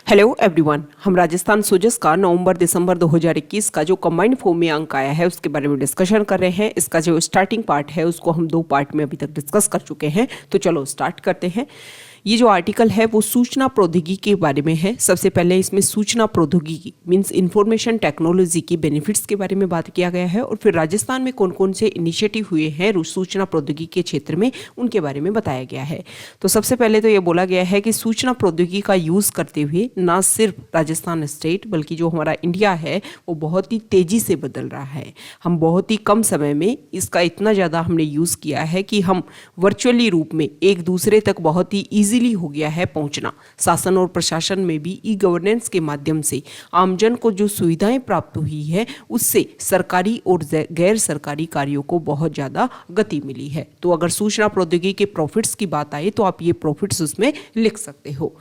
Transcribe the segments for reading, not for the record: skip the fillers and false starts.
Hello everyone, हम राजस्थान सोजस का नवंबर दिसंबर 2021 का जो कंबाइंड फॉर्म में अंक आया है उसके बारे में डिस्कशन कर रहे हैं। इसका जो स्टार्टिंग पार्ट है उसको हम 2 पार्ट में अभी तक डिस्कस कर चुके हैं, तो चलो स्टार्ट करते हैं। ये जो आर्टिकल है वो सूचना प्रौद्योगिकी के बारे में है। सबसे पहले इसमें सूचना प्रौद्योगिकी means information technology key benefits के बारे में बात किया गया है और फिर राजस्थान में कौन कौन से इनिशिएटिव हुए हैं सूचना प्रौद्योगिकी के क्षेत्र में उनके बारे में बताया गया है। तो सबसे पहले तो ये बोला गया है कि सूचना प्रौद्योगिकी का यूज़ करते हुए ना सिर्फ राजस्थान स्टेट बल्कि जो हमारा इंडिया है वो बहुत ही तेज़ी से बदल रहा है। हम बहुत ही कम समय में इसका इतना ज़्यादा हमने यूज़ किया है कि हम वर्चुअली रूप में एक दूसरे तक बहुत ही इजीली हो गया है पहुंचना। शासन और प्रशासन में भी ई गवर्नेंस के माध्यम से आमजन को जो सुविधाएं प्राप्त हुई है उससे सरकारी और गैर सरकारी कार्यों को बहुत ज़्यादा गति मिली है। तो अगर सूचना प्रौद्योगिकी के प्रॉफिट्स की बात आए तो आप ये प्रॉफिट्स उसमें लिख सकते हो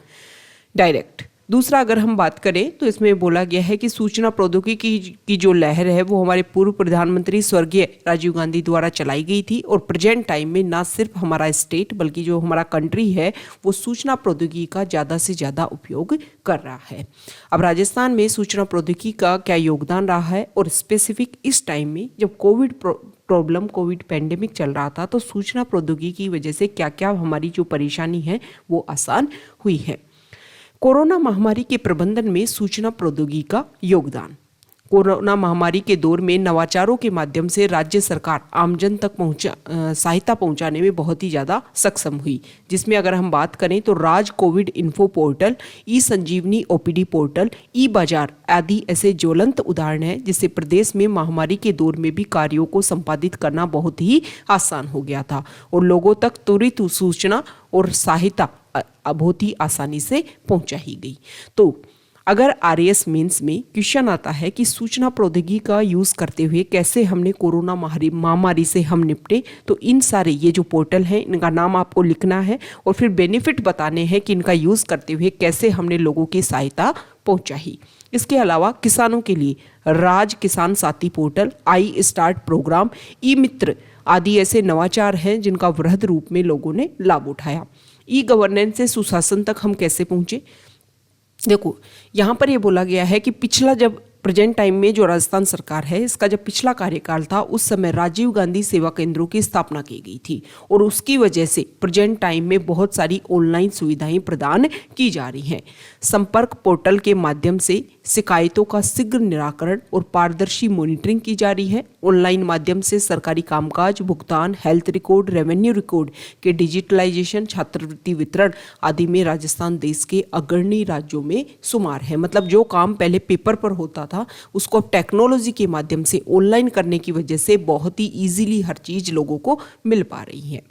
डायरेक्ट। दूसरा अगर हम बात करें तो इसमें बोला गया है कि सूचना प्रौद्योगिकी की जो लहर है वो हमारे पूर्व प्रधानमंत्री स्वर्गीय राजीव गांधी द्वारा चलाई गई थी और प्रेजेंट टाइम में ना सिर्फ हमारा स्टेट बल्कि जो हमारा कंट्री है वो सूचना प्रौद्योगिकी का ज़्यादा से ज़्यादा उपयोग कर रहा है। अब राजस्थान में सूचना प्रौद्योगिकी का क्या योगदान रहा है और स्पेसिफिक इस टाइम में जब कोविड पैंडेमिक चल रहा था तो सूचना प्रौद्योगिकी की वजह से क्या क्या हमारी जो परेशानी है वो आसान हुई है। कोरोना महामारी के प्रबंधन में सूचना प्रौद्योगिकी का योगदान। कोरोना महामारी के दौर में नवाचारों के माध्यम से राज्य सरकार आमजन तक सहायता पहुंचाने में बहुत ही ज़्यादा सक्षम हुई, जिसमें अगर हम बात करें तो राज कोविड इन्फो पोर्टल, ई संजीवनी ओपीडी पोर्टल, ई बाजार आदि ऐसे ज्वलंत उदाहरण हैं जिससे प्रदेश में महामारी के दौर में भी कार्यों को संपादित करना बहुत ही आसान हो गया था और लोगों तक त्वरित सूचना और सहायता बहुत ही आसानी से पहुंचाई गई। तो अगर आरएएस मेंस में क्वेश्चन आता है कि सूचना प्रौद्योगिकी का यूज़ करते हुए कैसे हमने कोरोना महामारी से हम निपटे, तो इन सारे ये जो पोर्टल हैं इनका नाम आपको लिखना है और फिर बेनिफिट बताने हैं कि इनका यूज़ करते हुए कैसे हमने लोगों की सहायता पहुंचाई। इसके अलावा किसानों के लिए राज किसान साथी पोर्टल, आई स्टार्ट प्रोग्राम, ई मित्र आदि ऐसे नवाचार हैं जिनका वृहद रूप में लोगों ने लाभ उठाया। ई गवर्नेंस से सुशासन तक हम कैसे पहुंचे, देखो यहाँ पर ये बोला गया है कि पिछला जब प्रेजेंट टाइम में जो राजस्थान सरकार है इसका जब पिछला कार्यकाल था उस समय राजीव गांधी सेवा केंद्रों की स्थापना की गई थी और उसकी वजह से प्रेजेंट टाइम में बहुत सारी ऑनलाइन सुविधाएं प्रदान की जा रही हैं। संपर्क पोर्टल के माध्यम से शिकायतों का शीघ्र निराकरण और पारदर्शी मॉनिटरिंग की जा रही है। ऑनलाइन माध्यम से सरकारी कामकाज, भुगतान, हेल्थ रिकॉर्ड, रेवेन्यू रिकॉर्ड के डिजिटलाइजेशन, छात्रवृत्ति वितरण आदि में राजस्थान देश के अग्रणी राज्यों में शुमार है। मतलब जो काम पहले पेपर पर होता था उसको टेक्नोलॉजी के माध्यम से ऑनलाइन करने की वजह से बहुत ही इजीली हर चीज लोगों को मिल पा रही है।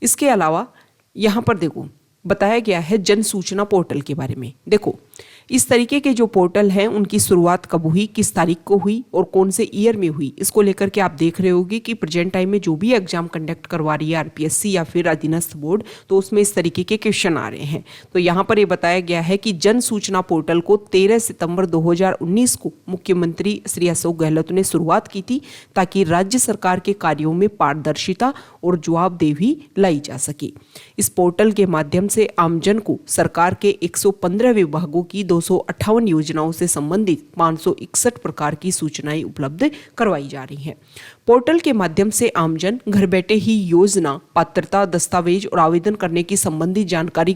इसके अलावा यहाँ पर देखो बताया गया है जन सूचना पोर्टल के बारे में। देखो इस तरीके के जो पोर्टल हैं उनकी शुरुआत कब हुई, किस तारीख को हुई और कौन से ईयर में हुई, इसको लेकर के आप देख रहे होगे कि प्रेजेंट टाइम में जो भी एग्जाम कंडक्ट करवा रही है आरपीएससी या फिर अधीनस्थ बोर्ड तो उसमें इस तरीके के क्वेश्चन आ रहे हैं। तो यहाँ पर ये बताया गया है कि जन सूचना पोर्टल को 13 सितंबर 2019 को मुख्यमंत्री श्री अशोक गहलोत ने शुरुआत की थी ताकि राज्य सरकार के कार्यों में पारदर्शिता और जवाबदेही लाई जा सके। इस पोर्टल के माध्यम से आमजन को सरकार के 115 विभागों की 258 योजनाओं से संबंधित 561 प्रकार की सूचनाएं उपलब्ध करवाई जा रही हैं। पोर्टल के माध्यम से आमजन घर बैठे ही योजना, पात्रता, दस्तावेज और आवेदन करने की संबंधित जानकारी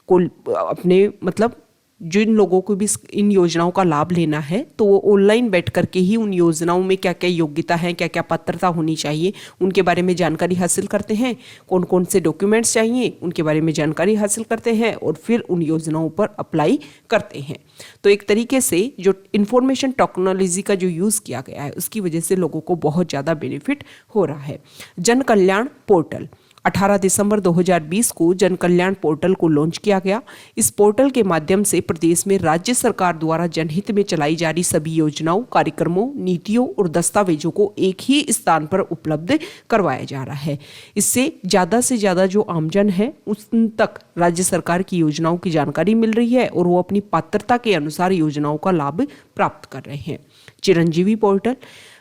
को अपने मतलब जिन लोगों को भी इन योजनाओं का लाभ लेना है तो वो ऑनलाइन बैठ करके ही उन योजनाओं में क्या क्या योग्यता है, क्या क्या पात्रता होनी चाहिए उनके बारे में जानकारी हासिल करते हैं, कौन कौन से डॉक्यूमेंट्स चाहिए उनके बारे में जानकारी हासिल करते हैं और फिर उन योजनाओं पर अप्लाई करते हैं। तो एक तरीके से जो इंफॉर्मेशन टेक्नोलॉजी का जो यूज़ किया गया है उसकी वजह से लोगों को बहुत ज़्यादा बेनिफिट हो रहा है। जन कल्याण पोर्टल 18 दिसंबर 2020 को जन कल्याण पोर्टल को लॉन्च किया गया। इस पोर्टल के माध्यम से प्रदेश में राज्य सरकार द्वारा जनहित में चलाई जा रही सभी योजनाओं, कार्यक्रमों, नीतियों और दस्तावेजों को एक ही स्थान पर उपलब्ध करवाया जा रहा है। इससे ज़्यादा से ज़्यादा जो आमजन है उन तक राज्य सरकार की योजनाओं की जानकारी मिल रही है और वो अपनी पात्रता के अनुसार योजनाओं का लाभ प्राप्त कर रहे हैं। चिरंजीवी पोर्टल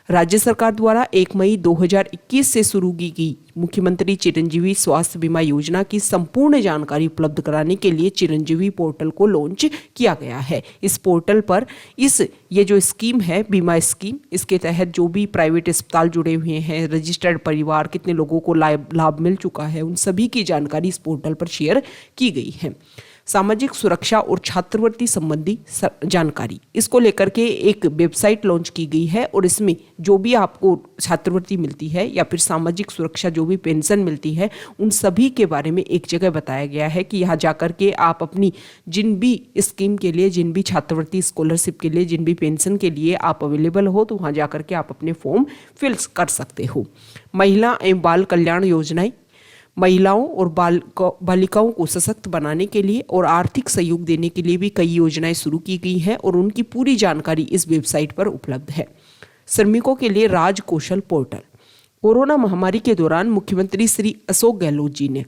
राज्य सरकार द्वारा 1 मई 2021 से शुरू की गई मुख्यमंत्री चिरंजीवी स्वास्थ्य बीमा योजना की संपूर्ण जानकारी उपलब्ध कराने के लिए चिरंजीवी पोर्टल को लॉन्च किया गया है। इस पोर्टल पर ये जो स्कीम है, बीमा स्कीम, इसके तहत जो भी प्राइवेट अस्पताल जुड़े हुए हैं, रजिस्टर्ड परिवार, कितने लोगों को लाभ मिल चुका है, उन सभी की जानकारी इस पोर्टल पर शेयर की गई है। सामाजिक सुरक्षा और छात्रवृत्ति संबंधी जानकारी, इसको लेकर के एक वेबसाइट लॉन्च की गई है और इसमें जो भी आपको छात्रवृत्ति मिलती है या फिर सामाजिक सुरक्षा जो भी पेंशन मिलती है, उन सभी के बारे में एक जगह बताया गया है कि यहाँ जाकर के आप अपनी जिन भी स्कीम के लिए, जिन भी छात्रवृत्ति स्कॉलरशिप के लिए, जिन भी पेंशन के लिए आप अवेलेबल हो, तो वहाँ जाकर के आप अपने फॉर्म फिल कर सकते हो। महिला एवं बाल कल्याण योजनाएं, महिलाओं और बालिकाओं को सशक्त बनाने के लिए और आर्थिक सहयोग देने के लिए भी कई योजनाएं शुरू की गई हैं और उनकी पूरी जानकारी इस वेबसाइट पर उपलब्ध है। श्रमिकों के लिए राज कौशल पोर्टल, कोरोना महामारी के दौरान मुख्यमंत्री श्री अशोक गहलोत जी ने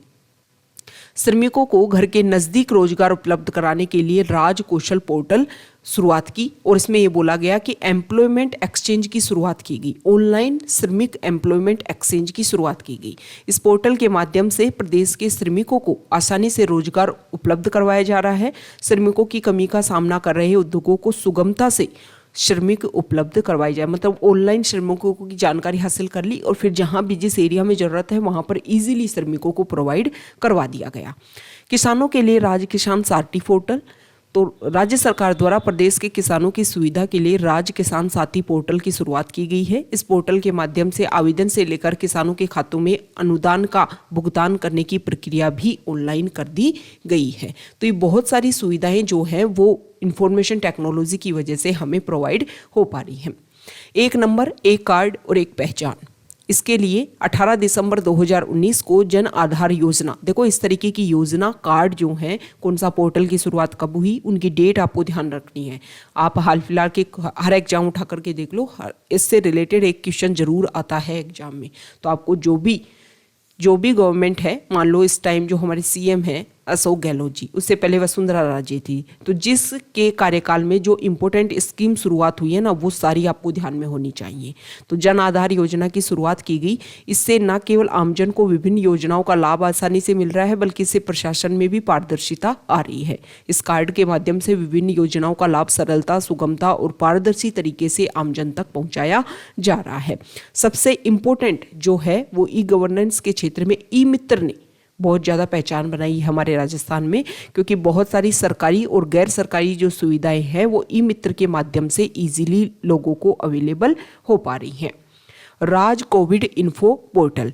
श्रमिकों को घर के नज़दीक रोजगार उपलब्ध कराने के लिए राज कौशल पोर्टल शुरुआत की और इसमें ये बोला गया कि एम्प्लॉयमेंट एक्सचेंज की शुरुआत की गई, ऑनलाइन श्रमिक एम्प्लॉयमेंट एक्सचेंज की शुरुआत की गई। इस पोर्टल के माध्यम से प्रदेश के श्रमिकों को आसानी से रोजगार उपलब्ध करवाया जा रहा है। श्रमिकों की कमी का सामना कर रहे उद्योगों को सुगमता से श्रमिक उपलब्ध करवाई जाए, मतलब ऑनलाइन श्रमिकों की जानकारी हासिल कर ली और फिर जहां भी जिस एरिया में ज़रूरत है वहां पर इजीली श्रमिकों को प्रोवाइड करवा दिया गया। किसानों के लिए राज्य किसान साथी पोर्टल, तो राज्य सरकार द्वारा प्रदेश के किसानों की सुविधा के लिए राज्य किसान साथी पोर्टल की शुरुआत की गई है। इस पोर्टल के माध्यम से आवेदन से लेकर किसानों के खातों में अनुदान का भुगतान करने की प्रक्रिया भी ऑनलाइन कर दी गई है। तो ये बहुत सारी सुविधाएं जो हैं वो इंफॉर्मेशन टेक्नोलॉजी की वजह से हमें प्रोवाइड हो पा रही हैं। एक नंबर, एक कार्ड और एक पहचान, इसके लिए 18 दिसंबर 2019 को जन आधार योजना, देखो इस तरीके की योजना कार्ड जो हैं, कौन सा पोर्टल की शुरुआत कब हुई, उनकी डेट आपको ध्यान रखनी है। आप हाल फिलहाल के हर एग्जाम उठा करके देख लो, इससे रिलेटेड एक क्वेश्चन जरूर आता है एग्जाम में। तो आपको जो भी गवर्नमेंट है, मान लो इस टाइम जो हमारे सीएम हैं अशोक गहलोत जी, उससे पहले वसुंधरा राजे थी, तो जिसके कार्यकाल में जो इम्पोर्टेंट स्कीम शुरुआत हुई है ना, वो सारी आपको ध्यान में होनी चाहिए। तो जन आधार योजना की शुरुआत की गई। इससे न केवल आमजन को विभिन्न योजनाओं का लाभ आसानी से मिल रहा है, बल्कि इससे प्रशासन में भी पारदर्शिता आ रही है। इस कार्ड के माध्यम से विभिन्न योजनाओं का लाभ सरलता, सुगमता और पारदर्शी तरीके से आमजन तक पहुंचाया जा रहा है। सबसे इम्पोर्टेंट जो है वो ई गवर्नेंस के क्षेत्र में ई मित्र ने बहुत ज़्यादा पहचान बनाई है हमारे राजस्थान में, क्योंकि बहुत सारी सरकारी और गैर सरकारी जो सुविधाएं हैं वो ई मित्र के माध्यम से इजीली लोगों को अवेलेबल हो पा रही हैं। राज कोविड इन्फो पोर्टल,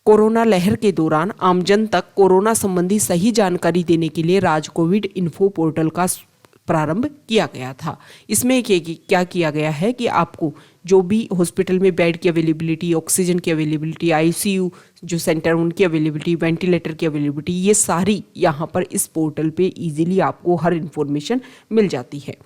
कोरोना लहर के दौरान आमजन तक कोरोना संबंधी सही जानकारी देने के लिए राज कोविड इन्फो पोर्टल का प्रारंभ किया गया था। इसमें क्या किया गया है कि आपको जो भी हॉस्पिटल में बेड की अवेलेबिलिटी, ऑक्सीजन की अवेलेबिलिटी, आईसीयू जो सेंटर उनकी अवेलेबिलिटी, वेंटिलेटर की अवेलेबिलिटी, ये सारी यहाँ पर इस पोर्टल पे इजीली आपको हर इन्फॉर्मेशन मिल जाती है।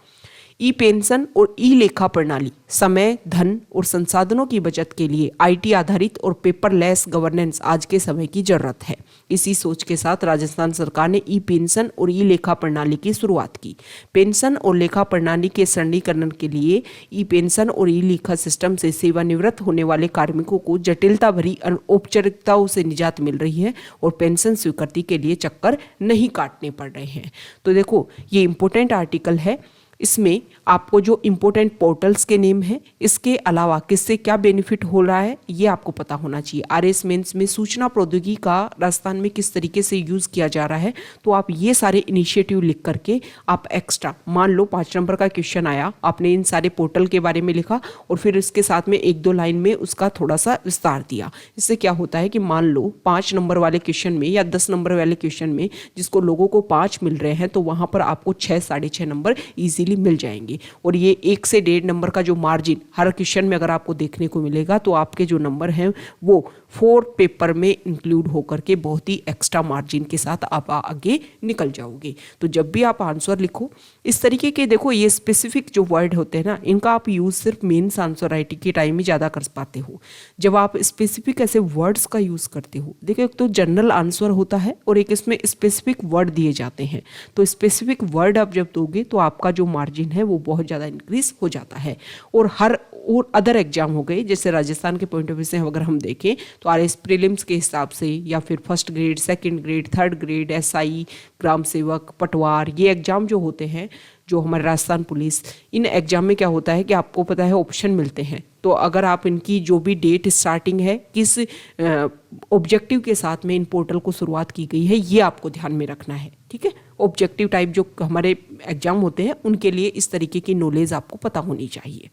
ई पेंशन और ई लेखा प्रणाली, समय, धन और संसाधनों की बचत के लिए आईटी आधारित और पेपरलेस गवर्नेंस आज के समय की जरूरत है। इसी सोच के साथ राजस्थान सरकार ने ई पेंशन और ई लेखा प्रणाली की शुरुआत की। पेंशन और लेखा प्रणाली के सरलीकरण के लिए ई पेंशन और ई लेखा सिस्टम से सेवानिवृत्त होने वाले कार्मिकों को जटिलता भरी औपचारिकताओं से निजात मिल रही है और पेंशन स्वीकृति के लिए चक्कर नहीं काटने पड़ रहे हैं। तो देखो ये इंपॉर्टेंट आर्टिकल है, इसमें आपको जो इम्पोर्टेंट पोर्टल्स के नेम हैं, इसके अलावा किससे क्या बेनिफिट हो रहा है ये आपको पता होना चाहिए। आरएस मेंस में सूचना प्रौद्योगिकी का राजस्थान में किस तरीके से यूज़ किया जा रहा है, तो आप ये सारे इनिशिएटिव लिख करके आप एक्स्ट्रा, मान लो 5 नंबर का क्वेश्चन आया, आपने इन सारे पोर्टल के बारे में लिखा और फिर इसके साथ में 1-2 लाइन में उसका थोड़ा सा विस्तार दिया। इससे क्या होता है कि मान लो 5 नंबर वाले क्वेश्चन में या 10 नंबर वाले क्वेश्चन में जिसको लोगों को 5 मिल रहे हैं, तो वहाँ पर आपको 6-6.5 नंबर ईजिली मिल जाएंगे। और ये 1 से 1.5 नंबर का जो मार्जिन हर क्वेश्चन में अगर आपको देखने को मिलेगा, तो आपके जो नंबर हैं वो 4 पेपर में इंक्लूड होकर के बहुत ही एक्स्ट्रा मार्जिन के साथ आप आगे निकल जाओगे। तो जब भी आप आंसर लिखो इस तरीके के, देखो ये स्पेसिफिक जो वर्ड होते हैं ना, इनका आप यूज़ सिर्फ मेंस आंसर राइटिंग के टाइम में ज़्यादा कर पाते हो। जब आप स्पेसिफिक ऐसे वर्ड्स का यूज़ करते हो, देखो एक तो जनरल आंसर होता है और एक इसमें स्पेसिफिक वर्ड दिए जाते हैं। तो स्पेसिफिक वर्ड आप जब दोगे तो आपका जो मार्जिन है वो बहुत ज़्यादा इंक्रीज हो जाता है। और अदर एग्जाम हो गए, जैसे राजस्थान के पॉइंट ऑफ व्यू से अगर हम देखें तो आरएस प्रीलिम्स के हिसाब से, या फिर first grade, second grade, third grade, SI, ग्राम सेवक, पटवार, ये एग्जाम जो होते हैं जो हमारे राजस्थान पुलिस, इन एग्जाम में क्या होता है कि आपको पता है ऑप्शन मिलते हैं। तो अगर आप इनकी जो भी डेट स्टार्टिंग है, किस ऑब्जेक्टिव के साथ में इन पोर्टल को शुरुआत की गई है, ये आपको ध्यान में रखना है। ठीक है, ऑब्जेक्टिव टाइप जो हमारे एग्जाम होते हैं उनके लिए इस तरीके की नॉलेज आपको पता होनी चाहिए।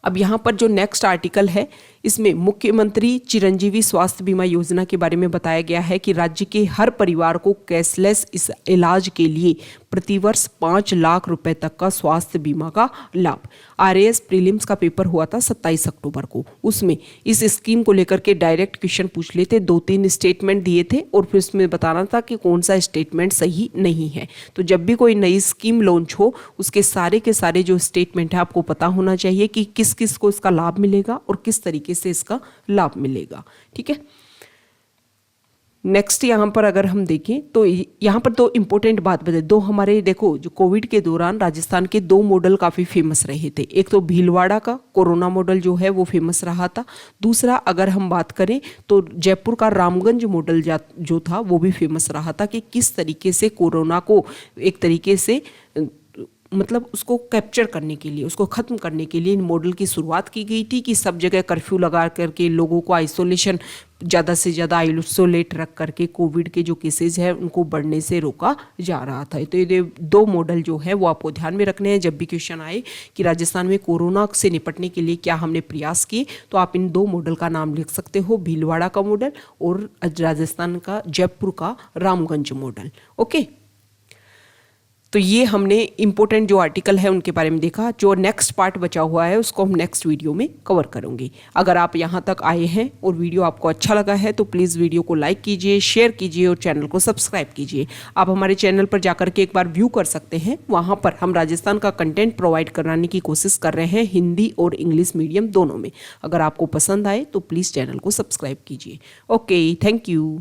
अब यहाँ पर जो नेक्स्ट आर्टिकल है इसमें मुख्यमंत्री चिरंजीवी स्वास्थ्य बीमा योजना के बारे में बताया गया है कि राज्य के हर परिवार को कैशलेस इस इलाज के लिए प्रतिवर्ष 5 लाख रुपए तक का स्वास्थ्य बीमा का लाभ। आरएएस प्रीलिम्स का पेपर हुआ था 27 अक्टूबर को, उसमें इस स्कीम को लेकर के डायरेक्ट क्वेश्चन पूछ लेते, 2-3 स्टेटमेंट दिए थे और फिर उसमें बताना था कि कौन सा स्टेटमेंट सही नहीं है। तो जब भी कोई नई स्कीम लॉन्च हो उसके सारे के सारे जो स्टेटमेंट है आपको पता होना चाहिए कि किस किस को इसका लाभ मिलेगा और किस तरीके से इसका लाभ मिलेगा। ठीक है, नेक्स्ट यहाँ पर अगर हम देखें तो यहाँ पर दो इंपॉर्टेंट बात बता दो। हमारे देखो जो कोविड के दौरान राजस्थान के 2 मॉडल काफ़ी फेमस रहे थे। एक तो भीलवाड़ा का कोरोना मॉडल जो है वो फेमस रहा था। दूसरा अगर हम बात करें तो जयपुर का रामगंज मॉडल जो था वो भी फेमस रहा था कि किस तरीके से कोरोना को एक तरीके से मतलब उसको कैप्चर करने के लिए, उसको ख़त्म करने के लिए इन मॉडल की शुरुआत की गई थी कि सब जगह कर्फ्यू लगा करके लोगों को आइसोलेशन, ज़्यादा से ज़्यादा आइसोलेट रख करके कोविड के जो केसेज हैं उनको बढ़ने से रोका जा रहा था। तो ये 2 मॉडल जो है वो आपको ध्यान में रखने हैं। जब भी क्वेश्चन आए कि राजस्थान में कोरोना से निपटने के लिए क्या हमने प्रयास किए, तो आप इन 2 मॉडल का नाम लिख सकते हो, भीलवाड़ा का मॉडल और राजस्थान का जयपुर का रामगंज मॉडल। ओके, तो ये हमने इंपॉर्टेंट जो आर्टिकल है उनके बारे में देखा। जो नेक्स्ट पार्ट बचा हुआ है उसको हम नेक्स्ट वीडियो में कवर करेंगे। अगर आप यहाँ तक आए हैं और वीडियो आपको अच्छा लगा है तो प्लीज़ वीडियो को लाइक कीजिए, शेयर कीजिए और चैनल को सब्सक्राइब कीजिए। आप हमारे चैनल पर जाकर के एक बार व्यू कर सकते हैं, वहाँ पर हम राजस्थान का कंटेंट प्रोवाइड कराने की कोशिश कर रहे हैं हिंदी और इंग्लिश मीडियम दोनों में। अगर आपको पसंद आए तो प्लीज़ चैनल को सब्सक्राइब कीजिए। Okay, thank you.